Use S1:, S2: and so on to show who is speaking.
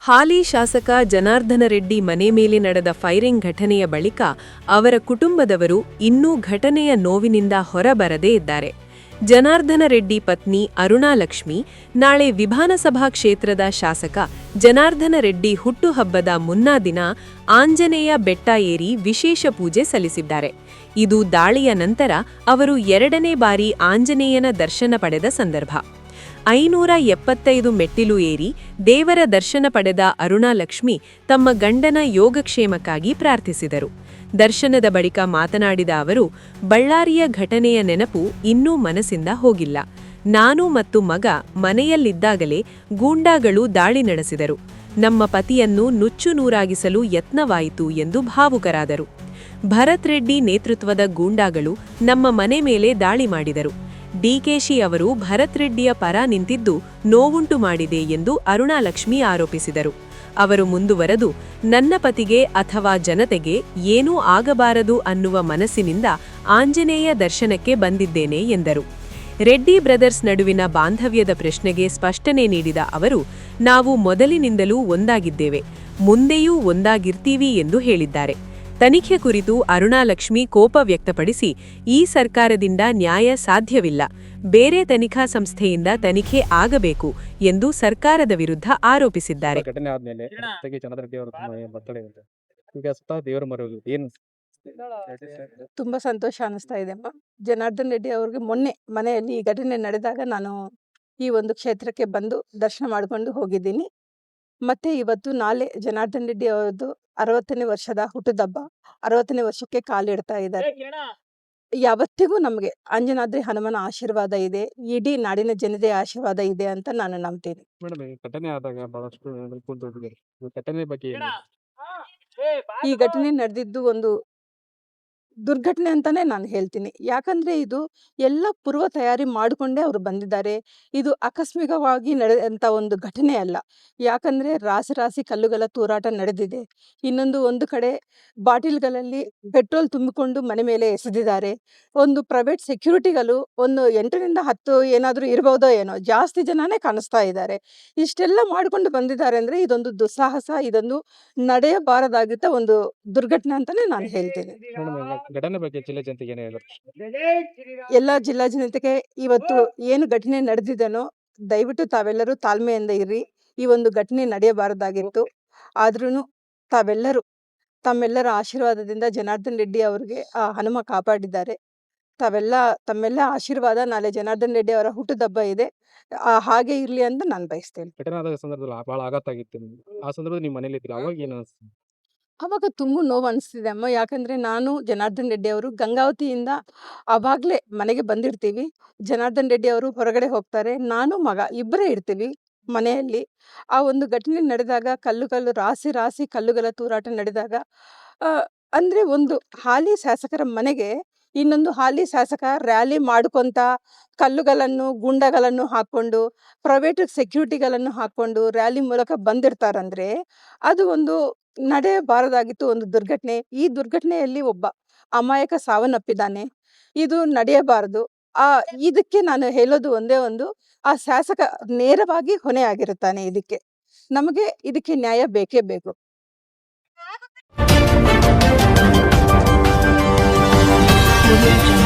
S1: ಹಾಲಿ ಶಾಸಕ ಜನಾರ್ದನ ರೆಡ್ಡಿ ಮನೆ ಮೇಲೆ ನಡೆದ ಫೈರಿಂಗ್ ಘಟನೆಯ ಬಳಿಕ ಅವರ ಕುಟುಂಬದವರು ಇನ್ನೂ ಘಟನೆಯ ನೋವಿನಿಂದ ಹೊರಬರದೇ ಇದ್ದಾರೆ. ಜನಾರ್ದನ ರೆಡ್ಡಿ ಪತ್ನಿ ಅರುಣಾಲಕ್ಷ್ಮಿ ನಾಳೆ ವಿಧಾನಸಭಾ ಕ್ಷೇತ್ರದ ಶಾಸಕ ಜನಾರ್ದನ ರೆಡ್ಡಿ ಹುಟ್ಟುಹಬ್ಬದ ಮುನ್ನಾ ದಿನ ಆಂಜನೇಯ ಬೆಟ್ಟ ಏರಿ ವಿಶೇಷ ಪೂಜೆ ಸಲ್ಲಿಸಿದ್ದಾರೆ. ಇದು ದಾಳಿಯ ನಂತರ ಅವರು ಎರಡನೇ ಬಾರಿ ಆಂಜನೇಯನ ದರ್ಶನ ಪಡೆದ ಸಂದರ್ಭ. 575 ಮೆಟ್ಟಿಲು ಏರಿ ದೇವರ ದರ್ಶನ ಪಡೆದ ಅರುಣಾಲಕ್ಷ್ಮಿ ತಮ್ಮ ಗಂಡನ ಯೋಗಕ್ಷೇಮಕ್ಕಾಗಿ ಪ್ರಾರ್ಥಿಸಿದರು. ದರ್ಶನದ ಬಳಿಕ ಮಾತನಾಡಿದ ಅವರು, ಬಳ್ಳಾರಿಯ ಘಟನೆಯ ನೆನಪು ಇನ್ನೂ ಮನಸ್ಸಿಂದ ಹೋಗಿಲ್ಲ. ನಾನು ಮತ್ತು ಮಗ ಮನೆಯಲ್ಲಿದ್ದಾಗಲೇ ಗೂಂಡಾಗಳು ದಾಳಿ ನಡೆಸಿದರು. ನಮ್ಮ ಪತಿಯನ್ನು ನುಚ್ಚುನೂರಾಗಿಸಲು ಯತ್ನವಾಯಿತು ಎಂದು ಭಾವುಕರಾದರು. ಭರತ್ ರೆಡ್ಡಿ ನೇತೃತ್ವದ ಗೂಂಡಾಗಳು ನಮ್ಮ ಮನೆ ಮೇಲೆ ದಾಳಿ ಮಾಡಿದರು. ಡಿಕೆಶಿ ಅವರು ಭರತ್ ರೆಡ್ಡಿಯ ಪರ ನಿಂತಿದ್ದು ನೋವುಂಟು ಮಾಡಿದೆ ಎಂದು ಅರುಣಾಲಕ್ಷ್ಮಿ ಆರೋಪಿಸಿದರು. ಅವರು ಮುಂದುವರೆದು, ನನ್ನ ಪತಿಗೆ ಅಥವಾ ಜನತೆಗೆ ಏನೂ ಆಗಬಾರದು ಅನ್ನುವ ಮನಸ್ಸಿನಿಂದ ಆಂಜನೇಯ ದರ್ಶನಕ್ಕೆ ಬಂದಿದ್ದೇನೆ ಎಂದರು. ರೆಡ್ಡಿ ಬ್ರದರ್ಸ್ ನಡುವಿನ ಬಾಂಧವ್ಯದ ಪ್ರಶ್ನೆಗೆ ಸ್ಪಷ್ಟನೆ ನೀಡಿದ ಅವರು, ನಾವು ಮೊದಲಿನಿಂದಲೂ ಒಂದಾಗಿದ್ದೇವೆ, ಮುಂದೆಯೂ ಒಂದಾಗಿರ್ತೀವಿ ಎಂದು ಹೇಳಿದ್ದಾರೆ. ತನಿಖೆ ಕುರಿತು ಅರುಣಾಲಕ್ಷ್ಮಿ ಕೋಪ ವ್ಯಕ್ತಪಡಿಸಿ, ಈ ಸರ್ಕಾರದಿಂದ ನ್ಯಾಯ ಸಾಧ್ಯವಿಲ್ಲ, ಬೇರೆ ತನಿಖಾ ಸಂಸ್ಥೆಯಿಂದ ತನಿಖೆ ಆಗಬೇಕು ಎಂದು ಸರ್ಕಾರದ ವಿರುದ್ಧ ಆರೋಪಿಸಿದ್ದಾರೆ.
S2: ತುಂಬಾ ಸಂತೋಷ ಅನಿಸ್ತಾ ಇದೆ ಅಮ್ಮ. ಜನಾರ್ದನ್ ರೆಡ್ಡಿ ಅವ್ರಿಗೆ ಮೊನ್ನೆ ಮನೆಯಲ್ಲಿ ಈ ಘಟನೆ ನಡೆದಾಗ ನಾನು ಈ ಒಂದು ಕ್ಷೇತ್ರಕ್ಕೆ ಬಂದು ದರ್ಶನ ಮಾಡಿಕೊಂಡು ಹೋಗಿದ್ದೀನಿ. ಮತ್ತೆ ಇವತ್ತು ನಾಳೆ ಜನಾರ್ದನ್ ರೆಡ್ಡಿ ಅವರದ್ದು 60ನೇ ವರ್ಷದ ಹುಟ್ಟುಹಬ್ಬ, 60ನೇ ವರ್ಷಕ್ಕೆ ಕಾಲಿಡ್ತಾ ಇದ್ದಾರೆ. ಯಾವತ್ತಿಗೂ ನಮಗೆ ಅಂಜನಾದ್ರಿ ಹನುಮನ ಆಶೀರ್ವಾದ ಇದೆ, ಇಡೀ ನಾಡಿನ ಜನತೆಯ ಆಶೀರ್ವಾದ ಇದೆ ಅಂತ ನಾನು ನಂಬ್ತೀನಿ. ಈ ಘಟನೆ ನಡೆದಿದ್ದು ಒಂದು ದುರ್ಘಟನೆ ಅಂತಾನೆ ನಾನು ಹೇಳ್ತೀನಿ. ಯಾಕಂದ್ರೆ ಇದು ಎಲ್ಲ ಪೂರ್ವ ತಯಾರಿ ಮಾಡಿಕೊಂಡೇ ಅವರು ಬಂದಿದ್ದಾರೆ. ಇದು ಆಕಸ್ಮಿಕವಾಗಿ ನಡೆದಂತ ಒಂದು ಘಟನೆ ಅಲ್ಲ. ಯಾಕಂದ್ರೆ ರಾಸಿ ಕಲ್ಲುಗಳ ತೂರಾಟ ನಡೆದಿದೆ. ಒಂದು ಕಡೆ ಬಾಟಿಲ್ಗಳಲ್ಲಿ ಪೆಟ್ರೋಲ್ ತುಂಬಿಕೊಂಡು ಮನೆ ಮೇಲೆ ಎಸೆದಿದ್ದಾರೆ. ಒಂದು ಪ್ರೈವೇಟ್ ಸೆಕ್ಯೂರಿಟಿಗಳು ಒಂದು 8ರಿಂದ 10 ಏನಾದರೂ ಇರಬಹುದೋ ಏನೋ, ಜಾಸ್ತಿ ಜನನೇ ಕಾಣಿಸ್ತಾ ಇದ್ದಾರೆ. ಇಷ್ಟೆಲ್ಲ ಮಾಡಿಕೊಂಡು ಬಂದಿದ್ದಾರೆ ಅಂದ್ರೆ ಇದೊಂದು ದುಸ್ಸಾಹಸ, ಇದೊಂದು ನಡೆಯಬಾರದಾಗಿದ್ದ ಒಂದು ದುರ್ಘಟನೆ ಅಂತಾನೆ ನಾನು ಹೇಳ್ತೀನಿ.
S3: ಘಟನೆ ಬಗ್ಗೆ ಜಿಲ್ಲಾ ಜನತೆಗೆ ಏನು ಹೇಳೋದು?
S2: ಎಲ್ಲ ಜಿಲ್ಲಾ ಜನತೆಗೆ ಇವತ್ತು ಏನು ಘಟನೆ ನಡೆದಿದೆನೋ ದಯವಿಟ್ಟು ತಾವೆಲ್ಲರೂ ತಾಳ್ಮೆಯಿಂದ ಇರ್ರಿ. ಈ ಒಂದು ಘಟನೆ ನಡೆಯಬಾರದಾಗಿತ್ತು. ಆದ್ರೂ ತಾವೆಲ್ಲರೂ ತಮ್ಮೆಲ್ಲರ ಆಶೀರ್ವಾದದಿಂದ ಜನಾರ್ದನ್ ರೆಡ್ಡಿ ಅವರಿಗೆ ಆ ಹನುಮ ಕಾಪಾಡಿದ್ದಾರೆ. ತಮ್ಮೆಲ್ಲ ಆಶೀರ್ವಾದ ನಾಳೆ ಜನಾರ್ದನ್ ರೆಡ್ಡಿ ಅವರ ಹುಟ್ಟುಹಬ್ಬ ಇದೆ, ಹಾಗೆ ಇರ್ಲಿ ಅಂತ ನಾನು ಬಯಸ್ತೇನೆ.
S3: ಘಟನೆ ಆದ ಸಂದರ್ಭದಲ್ಲಿ ಬಹಳ ಆಘಾತ ಆಗಿತ್ತು. ಆ ಸಂದರ್ಭದಲ್ಲಿ ನಿಮ್ಮ ಮನೇಲಿ ಇದ್ರಿ, ಅವಾಗ ಏನು ಅನಿಸ್ತು?
S2: ಅವಾಗ ತುಂಬ ನೋವು ಅನಿಸ್ತಿದೆ ಅಮ್ಮ. ಯಾಕಂದ್ರೆ ನಾನು ಜನಾರ್ದನ್ ರೆಡ್ಡಿ ಅವರು ಗಂಗಾವತಿಯಿಂದ ಅವಾಗಲೇ ಮನೆಗೆ ಬಂದಿರ್ತೀವಿ. ಜನಾರ್ದನ್ ರೆಡ್ಡಿ ಅವರು ಹೊರಗಡೆ ಹೋಗ್ತಾರೆ, ನಾನು ಮಗ ಇಬ್ಬರೇ ಇರ್ತೀವಿ ಮನೆಯಲ್ಲಿ. ಆ ಒಂದು ಘಟನೆ ನಡೆದಾಗ ರಾಸಿ ಕಲ್ಲುಗಳ ತೂರಾಟ ನಡೆದಾಗ ಅಂದ್ರೆ ಒಂದು ಹಾಲಿ ಶಾಸಕರ ಮನೆಗೆ ಇನ್ನೊಂದು ಹಾಲಿ ಶಾಸಕ ರ್ಯಾಲಿ ಮಾಡ್ಕೊಂತ ಕಲ್ಲುಗಳನ್ನು ಗುಂಡಗಳನ್ನು ಹಾಕೊಂಡು ಪ್ರೈವೇಟ್ ಸೆಕ್ಯೂರಿಟಿಗಳನ್ನು ಹಾಕೊಂಡು ರ್ಯಾಲಿ ಮೂಲಕ ಬಂದಿರ್ತಾರಂದ್ರೆ ಅದು ಒಂದು ನಡೆಯಬಾರದಾಗಿತ್ತು ಒಂದು ದುರ್ಘಟನೆ. ಈ ದುರ್ಘಟನೆಯಲ್ಲಿ ಒಬ್ಬ ಅಮಾಯಕ ಸಾವನ್ನಪ್ಪಿದ್ದಾನೆ. ಇದು ನಡೆಯಬಾರದು. ಇದಕ್ಕೆ ನಾನು ಹೇಳೋದು ಒಂದೇ ಒಂದು, ಆ ಶಾಸಕ ನೇರವಾಗಿ ಹೊಣೆ ಆಗಿರುತ್ತಾನೆ. ನಮಗೆ ಇದಕ್ಕೆ ನ್ಯಾಯ ಬೇಕೇ ಬೇಕು.
S1: Audio Jungle.